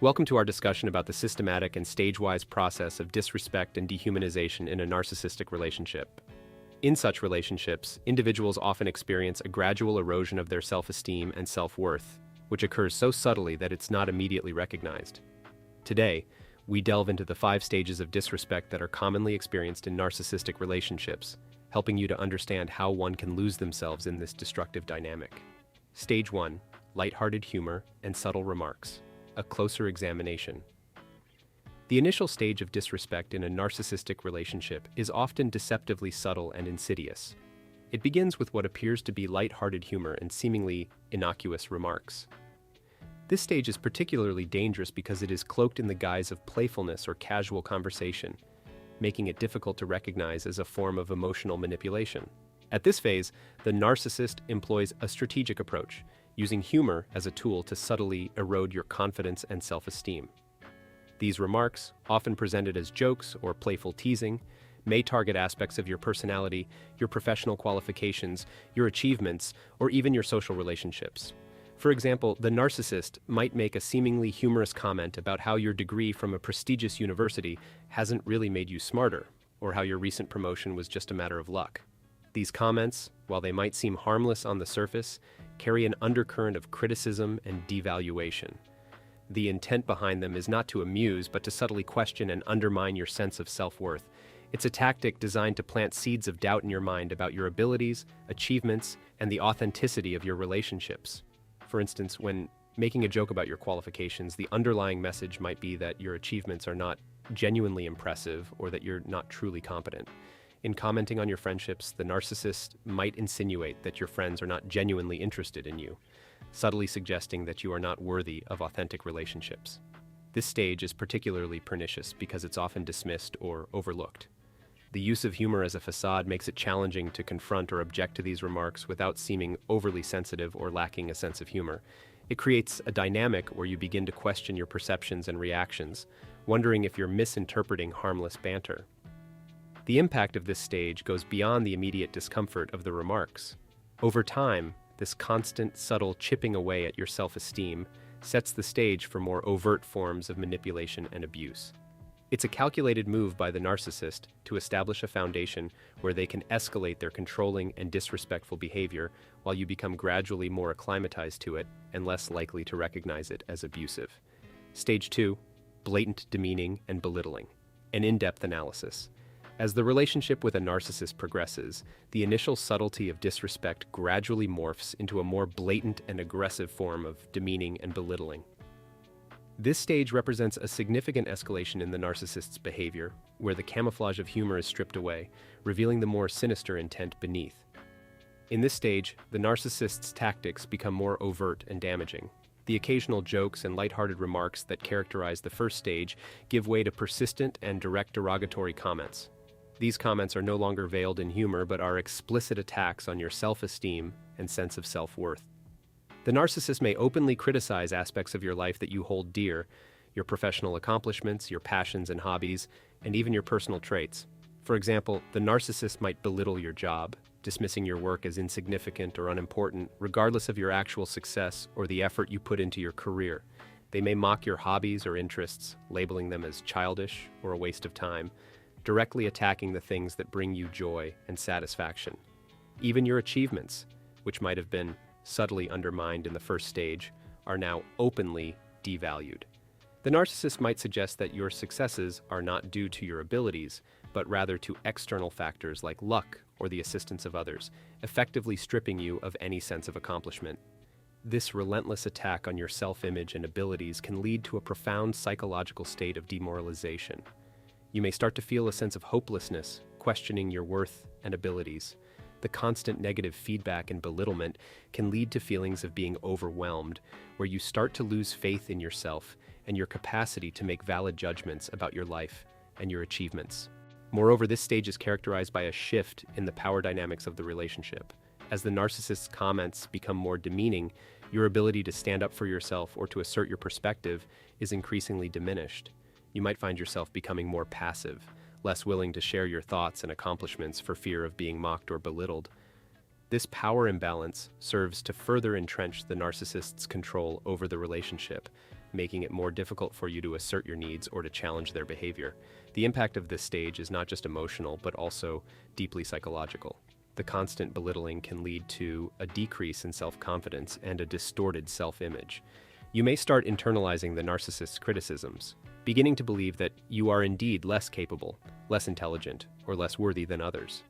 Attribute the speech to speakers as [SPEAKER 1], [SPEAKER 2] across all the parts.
[SPEAKER 1] Welcome to our discussion about the systematic and stage-wise process of disrespect and dehumanization in a narcissistic relationship. In such relationships, individuals often experience a gradual erosion of their self-esteem and self-worth, which occurs so subtly that it's not immediately recognized. Today, we delve into the 5 stages of disrespect that are commonly experienced in narcissistic relationships, helping you to understand how one can lose themselves in this destructive dynamic. Stage 1: Lighthearted humor and subtle remarks. A closer examination. The initial stage of disrespect in a narcissistic relationship is often deceptively subtle and insidious. It begins with what appears to be lighthearted humor and seemingly innocuous remarks. This stage is particularly dangerous because it is cloaked in the guise of playfulness or casual conversation, making it difficult to recognize as a form of emotional manipulation. At this phase, the narcissist employs a strategic approach, using humor as a tool to subtly erode your confidence and self-esteem. These remarks, often presented as jokes or playful teasing, may target aspects of your personality, your professional qualifications, your achievements, or even your social relationships. For example, the narcissist might make a seemingly humorous comment about how your degree from a prestigious university hasn't really made you smarter, or how your recent promotion was just a matter of luck. These comments, while they might seem harmless on the surface, carry an undercurrent of criticism and devaluation. The intent behind them is not to amuse, but to subtly question and undermine your sense of self-worth. It's a tactic designed to plant seeds of doubt in your mind about your abilities, achievements, and the authenticity of your relationships. For instance, when making a joke about your qualifications, the underlying message might be that your achievements are not genuinely impressive or that you're not truly competent. In commenting on your friendships, the narcissist might insinuate that your friends are not genuinely interested in you, subtly suggesting that you are not worthy of authentic relationships. This stage is particularly pernicious because it's often dismissed or overlooked. The use of humor as a facade makes it challenging to confront or object to these remarks without seeming overly sensitive or lacking a sense of humor. It creates a dynamic where you begin to question your perceptions and reactions, wondering if you're misinterpreting harmless banter. The impact of this stage goes beyond the immediate discomfort of the remarks. Over time, this constant, subtle chipping away at your self-esteem sets the stage for more overt forms of manipulation and abuse. It's a calculated move by the narcissist to establish a foundation where they can escalate their controlling and disrespectful behavior while you become gradually more acclimatized to it and less likely to recognize it as abusive. Stage 2: Blatant demeaning and belittling. An in-depth analysis. As the relationship with a narcissist progresses, the initial subtlety of disrespect gradually morphs into a more blatant and aggressive form of demeaning and belittling. This stage represents a significant escalation in the narcissist's behavior, where the camouflage of humor is stripped away, revealing the more sinister intent beneath. In this stage, the narcissist's tactics become more overt and damaging. The occasional jokes and lighthearted remarks that characterize the first stage give way to persistent and direct derogatory comments. These comments are no longer veiled in humor but are explicit attacks on your self-esteem and sense of self-worth. The narcissist may openly criticize aspects of your life that you hold dear, your professional accomplishments, your passions and hobbies, and even your personal traits. For example, the narcissist might belittle your job, dismissing your work as insignificant or unimportant, regardless of your actual success or the effort you put into your career. They may mock your hobbies or interests, labeling them as childish or a waste of time, directly attacking the things that bring you joy and satisfaction. Even your achievements, which might have been subtly undermined in the first stage, are now openly devalued. The narcissist might suggest that your successes are not due to your abilities, but rather to external factors like luck or the assistance of others, effectively stripping you of any sense of accomplishment. This relentless attack on your self-image and abilities can lead to a profound psychological state of demoralization. You may start to feel a sense of hopelessness, questioning your worth and abilities. The constant negative feedback and belittlement can lead to feelings of being overwhelmed, where you start to lose faith in yourself and your capacity to make valid judgments about your life and your achievements. Moreover, this stage is characterized by a shift in the power dynamics of the relationship. As the narcissist's comments become more demeaning, your ability to stand up for yourself or to assert your perspective is increasingly diminished. You might find yourself becoming more passive, less willing to share your thoughts and accomplishments for fear of being mocked or belittled. This power imbalance serves to further entrench the narcissist's control over the relationship, making it more difficult for you to assert your needs or to challenge their behavior. The impact of this stage is not just emotional, but also deeply psychological. The constant belittling can lead to a decrease in self-confidence and a distorted self-image. You may start internalizing the narcissist's criticisms, beginning to believe that you are indeed less capable, less intelligent, or less worthy than others.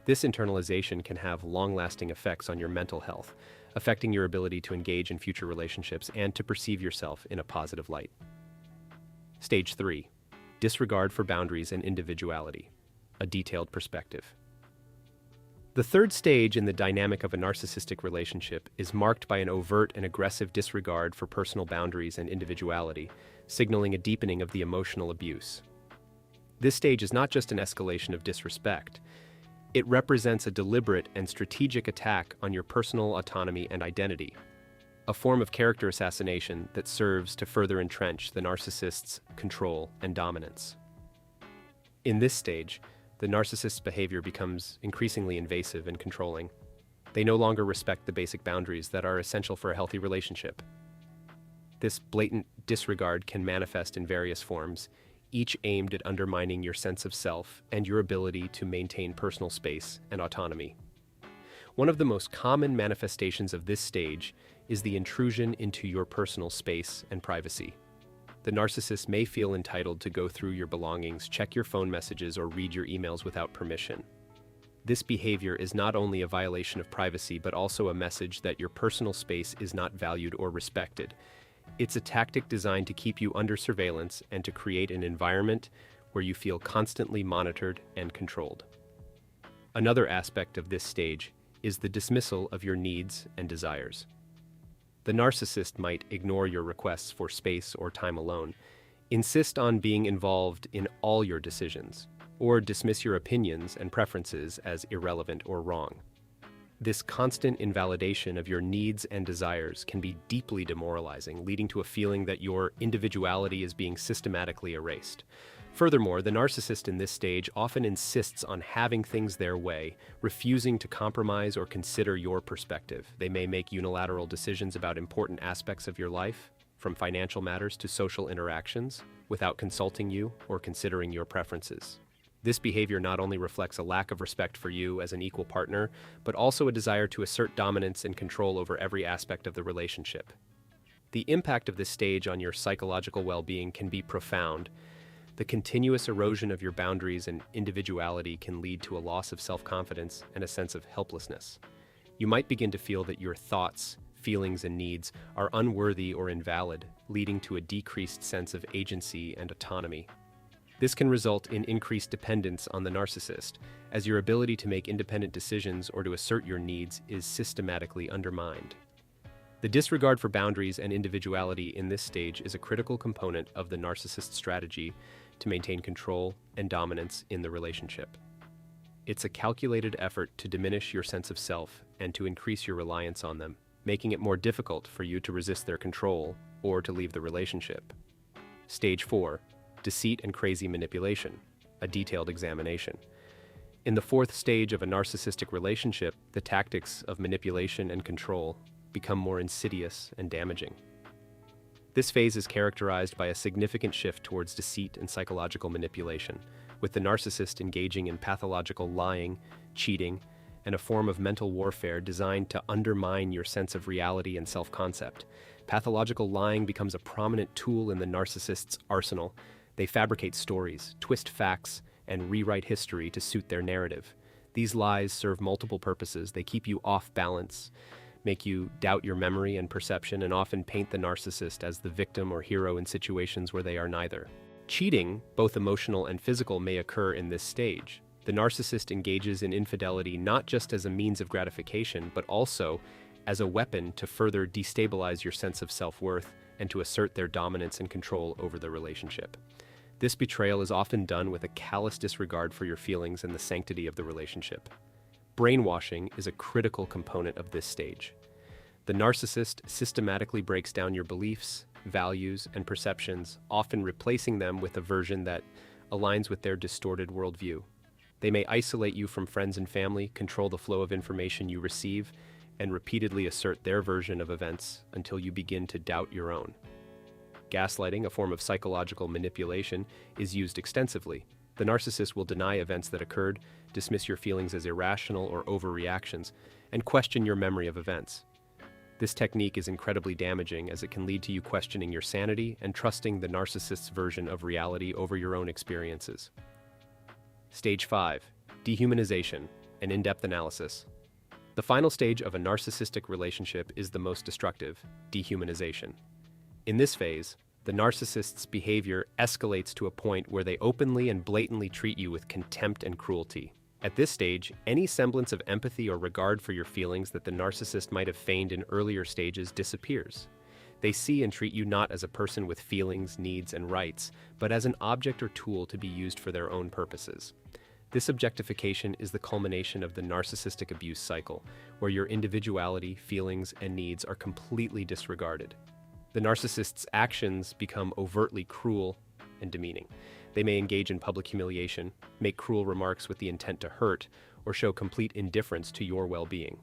[SPEAKER 1] This internalization can have long-lasting effects on your mental health, affecting your ability to engage in future relationships and to perceive yourself in a positive light. Stage 3. Disregard for boundaries and individuality. A detailed perspective. The third stage in the dynamic of a narcissistic relationship is marked by an overt and aggressive disregard for personal boundaries and individuality, signaling a deepening of the emotional abuse. This stage is not just an escalation of disrespect. It represents a deliberate and strategic attack on your personal autonomy and identity, a form of character assassination that serves to further entrench the narcissist's control and dominance. In this stage, the narcissist's behavior becomes increasingly invasive and controlling. They no longer respect the basic boundaries that are essential for a healthy relationship. This blatant disregard can manifest in various forms, each aimed at undermining your sense of self and your ability to maintain personal space and autonomy. One of the most common manifestations of this stage is the intrusion into your personal space and privacy. The narcissist may feel entitled to go through your belongings, check your phone messages, or read your emails without permission. This behavior is not only a violation of privacy, but also a message that your personal space is not valued or respected. It's a tactic designed to keep you under surveillance and to create an environment where you feel constantly monitored and controlled. Another aspect of this stage is the dismissal of your needs and desires. The narcissist might ignore your requests for space or time alone, insist on being involved in all your decisions, or dismiss your opinions and preferences as irrelevant or wrong. This constant invalidation of your needs and desires can be deeply demoralizing, leading to a feeling that your individuality is being systematically erased. Furthermore, the narcissist in this stage often insists on having things their way, refusing to compromise or consider your perspective. They may make unilateral decisions about important aspects of your life, from financial matters to social interactions, without consulting you or considering your preferences. This behavior not only reflects a lack of respect for you as an equal partner, but also a desire to assert dominance and control over every aspect of the relationship. The impact of this stage on your psychological well-being can be profound. The continuous erosion of your boundaries and individuality can lead to a loss of self-confidence and a sense of helplessness. You might begin to feel that your thoughts, feelings, and needs are unworthy or invalid, leading to a decreased sense of agency and autonomy. This can result in increased dependence on the narcissist, as your ability to make independent decisions or to assert your needs is systematically undermined. The disregard for boundaries and individuality in this stage is a critical component of the narcissist's strategy to maintain control and dominance in the relationship. It's a calculated effort to diminish your sense of self and to increase your reliance on them, making it more difficult for you to resist their control or to leave the relationship. Stage 4. Deceit and crazy manipulation, a detailed examination. In the fourth stage of a narcissistic relationship, the tactics of manipulation and control become more insidious and damaging. This phase is characterized by a significant shift towards deceit and psychological manipulation, with the narcissist engaging in pathological lying, cheating, and a form of mental warfare designed to undermine your sense of reality and self-concept. Pathological lying becomes a prominent tool in the narcissist's arsenal. They fabricate stories, twist facts, and rewrite history to suit their narrative. These lies serve multiple purposes. They keep you off balance, make you doubt your memory and perception, and often paint the narcissist as the victim or hero in situations where they are neither. Cheating, both emotional and physical, may occur in this stage. The narcissist engages in infidelity not just as a means of gratification, but also as a weapon to further destabilize your sense of self-worth and to assert their dominance and control over the relationship. This betrayal is often done with a callous disregard for your feelings and the sanctity of the relationship. Brainwashing is a critical component of this stage. The narcissist systematically breaks down your beliefs, values, and perceptions, often replacing them with a version that aligns with their distorted worldview. They may isolate you from friends and family, control the flow of information you receive, and repeatedly assert their version of events until you begin to doubt your own. Gaslighting, a form of psychological manipulation, is used extensively. The narcissist will deny events that occurred, dismiss your feelings as irrational or overreactions, and question your memory of events. This technique is incredibly damaging as it can lead to you questioning your sanity and trusting the narcissist's version of reality over your own experiences. Stage 5. Dehumanization, an in-depth analysis. The final stage of a narcissistic relationship is the most destructive, dehumanization. In this phase, the narcissist's behavior escalates to a point where they openly and blatantly treat you with contempt and cruelty. At this stage, any semblance of empathy or regard for your feelings that the narcissist might have feigned in earlier stages disappears. They see and treat you not as a person with feelings, needs, and rights, but as an object or tool to be used for their own purposes. This objectification is the culmination of the narcissistic abuse cycle, where your individuality, feelings, and needs are completely disregarded. The narcissist's actions become overtly cruel and demeaning. They may engage in public humiliation, make cruel remarks with the intent to hurt, or show complete indifference to your well-being.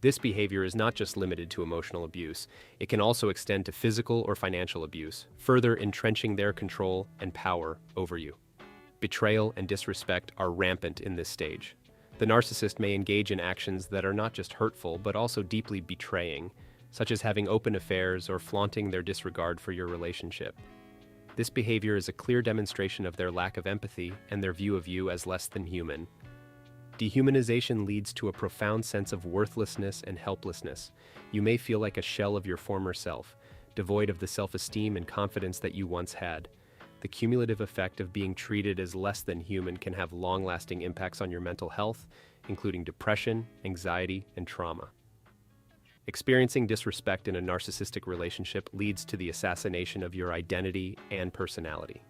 [SPEAKER 1] This behavior is not just limited to emotional abuse. It can also extend to physical or financial abuse, further entrenching their control and power over you. Betrayal and disrespect are rampant in this stage. The narcissist may engage in actions that are not just hurtful, but also deeply betraying, such as having open affairs or flaunting their disregard for your relationship. This behavior is a clear demonstration of their lack of empathy and their view of you as less than human. Dehumanization leads to a profound sense of worthlessness and helplessness. You may feel like a shell of your former self, devoid of the self-esteem and confidence that you once had. The cumulative effect of being treated as less than human can have long-lasting impacts on your mental health, including depression, anxiety, and trauma. Experiencing disrespect in a narcissistic relationship leads to the assassination of your identity and personality.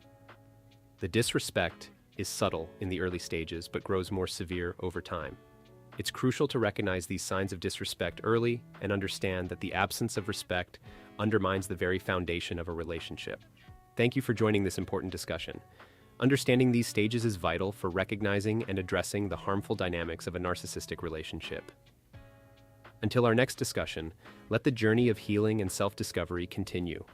[SPEAKER 1] The disrespect is subtle in the early stages but grows more severe over time. It's crucial to recognize these signs of disrespect early and understand that the absence of respect undermines the very foundation of a relationship. Thank you for joining this important discussion. Understanding these stages is vital for recognizing and addressing the harmful dynamics of a narcissistic relationship. Until our next discussion, let the journey of healing and self-discovery continue.